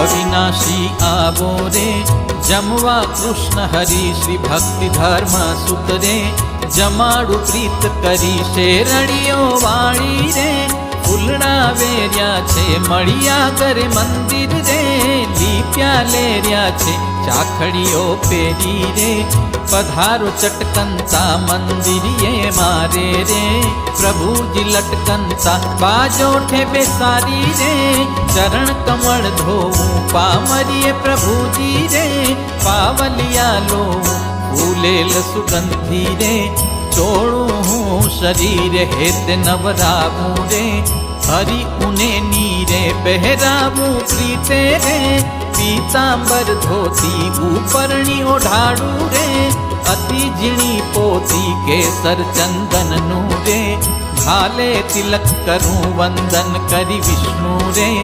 अविनाशी आवो रे जमवा कृष्ण हरि श्री भक्ति धर्म सुतरे जमाड़ू प्रीत करी शेरणियो वाणी रे फूलड़ा वेर्या छे मळिया करे मंदिर रे लीप्या लेर्या छे चाखड़ियो पेरी रे पधारो चटकनता मंदिरिये मारे रे प्रभुजी लटकनता बाजो ठे बेसारी रे चरण कमल धोऊं पामरिये प्रभुजी रे पावलिया लो फूलेल सुगंधी रे चोड़ू हूँ शरीर हेत नवरावू रे हरि उने नीरे पहरावू प्रीते रे पीतांबर धोती ऊपरणी ओढ़ाड़ू रे अति झीणी पोती केसर चंदन नू रे भाले तिलक करूं वंदन करी विष्णु रे।